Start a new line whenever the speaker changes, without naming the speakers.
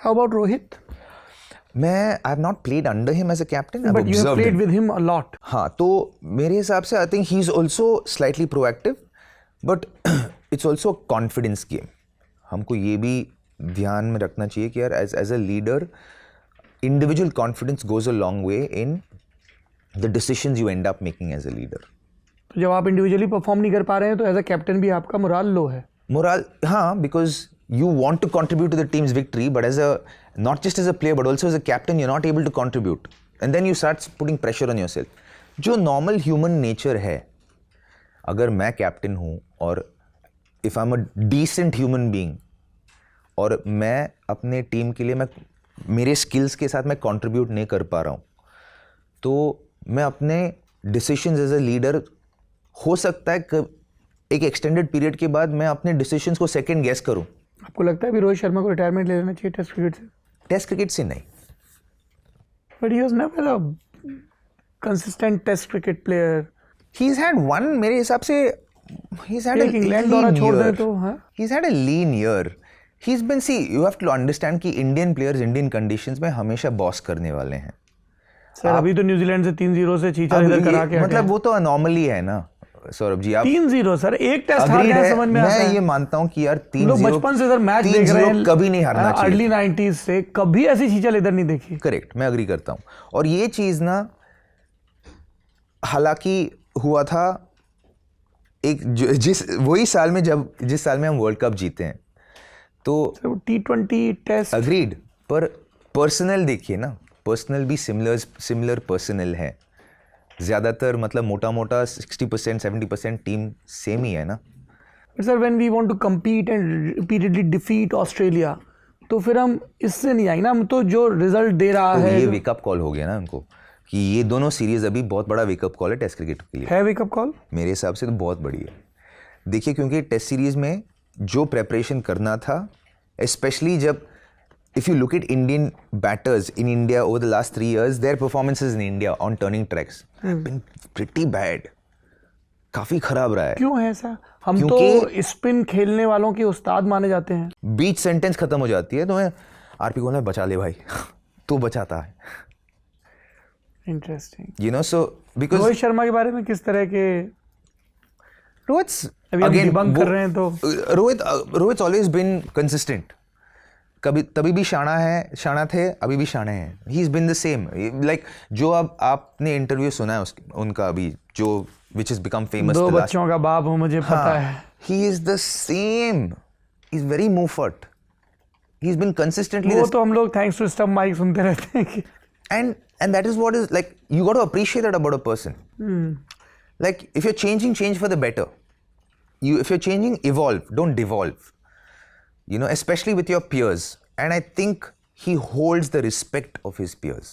How about Rohit?
I have not played under him as a captain. I've
But you have
observed
played
him.
with him a lot.
हाँ, तो मेरे हिसाब से I think he's also slightly proactive, but it's also a confidence game. हमको ये भी ध्यान में रखना चाहिए कि यार as a leader, individual confidence goes a long way in the decisions you end up making as a leader.
तो जब आप इंडिविजुअली परफॉर्म नहीं कर पा रहे हैं तो एज अ कैप्टन भी आपका मोराल लो है.
Morale, हाँ, because you want to contribute to the team's victory, but not just as a player, but also as a captain, you're not able to contribute. And then you start putting pressure on yourself. जो normal human nature है, अगर मैं captain हूँ और if I'm a decent human being और मैं अपने team के लिए मेरे skills के साथ मैं contribute नहीं कर पा रहा हूँ, तो मैं अपने decisions as a leader हो सकता है कि एक एक्सटेंडेड पीरियड के बाद मैं अपने डिसीजंस को सेकंड गेस करूं.
आपको लगता है भी रोहित शर्मा को रिटायरमेंट ले लेना चाहिए टेस्ट क्रिकेट से?
टेस्ट क्रिकेट से नहीं.
But he was never a consistent test cricket player.
He has had one, मेरे हिसाब से ही हैज हैड
एक इंग्लैंड दौरा छोड़ दे तो हां,
he has had a lean year. He has been, see, you have to understand कि इंडियन प्लेयर्स इंडियन कंडीशंस में हमेशा बॉस करने वाले हैं.
सर अभी तो न्यूजीलैंड से 3-0 से चीचा इधर करा के
मतलब वो तो अनॉर्मली है ना सौरभ जी. आप
3-0 सर, एक टेस्ट हार गए समझ में आता है.
मैं ये मानता हूं कि यार 3-0
लोग बचपन से सर मैच देख रहे हैं,
कभी नहीं हारना चाहिए.
अर्ली 90s से कभी ऐसी चीचल इधर नहीं देखी.
करेक्ट, मैं अग्री करता हूं. और ये चीज ना हालांकि हुआ था एक वही साल में जिस साल में हम वर्ल्ड कप जीते हैं, तो
T20 टेस्ट.
अग्रीड, पर पर्सनल देखिए ना, पर्सनल भी सिमिलर पर्सनल है ज़्यादातर. मतलब मोटा मोटा 60% 70% टीम सेम ही है ना.
But sir when we want to compete and repeatedly defeat Australia, तो फिर हम इससे नहीं आएंगे ना. हम तो जो रिजल्ट दे रहा है,
ये वेकअप कॉल हो गया ना उनको कि ये दोनों सीरीज अभी बहुत बड़ा वेकअप कॉल है टेस्ट क्रिकेट के लिए.
है वेकअप कॉल?
मेरे हिसाब से तो बहुत बड़ी है. देखिए, क्योंकि टेस्ट सीरीज में जो प्रेपरेशन करना था, स्पेशली जब if you look at Indian batters in India over the last 3 years, their performances in India on turning tracks have been pretty bad. काफी खराब रहा है.
क्यों है ऐसा? हम तो स्पिन खेलने वालों के उस्ताद माने जाते हैं.
बीच सेंटेंस खत्म हो जाती है तो मैं आरपी को बचा ले भाई. तो बचाता है.
Interesting.
You know, so because
Rohit Sharma के बारे में किस तरह के
रोहित
अभी हम डिबंक कर रहे हैं, तो
रोहित ऑलवेज बीन कंसिस्टेंट. तभी भी शाना थे, अभी भी शाने हैं. ही is been the same. Like जो अब आपने इंटरव्यू सुना है उनका अभी जो विच इज बिकम फेमस,
2 बच्चों का बाप हूं मुझे पता है.
He is the same. He is very मूफर्ट. He is been consistently.
वो तो हम लोग थैंक्स टू स्टंप माइक सुनते रहते हैं कि
and that is what is like, you got to appreciate that about a person. Like if you're changing, change for the better. If you're changing, evolve, don't devolve. You know, especially with your peers. And I think he holds the respect of his peers.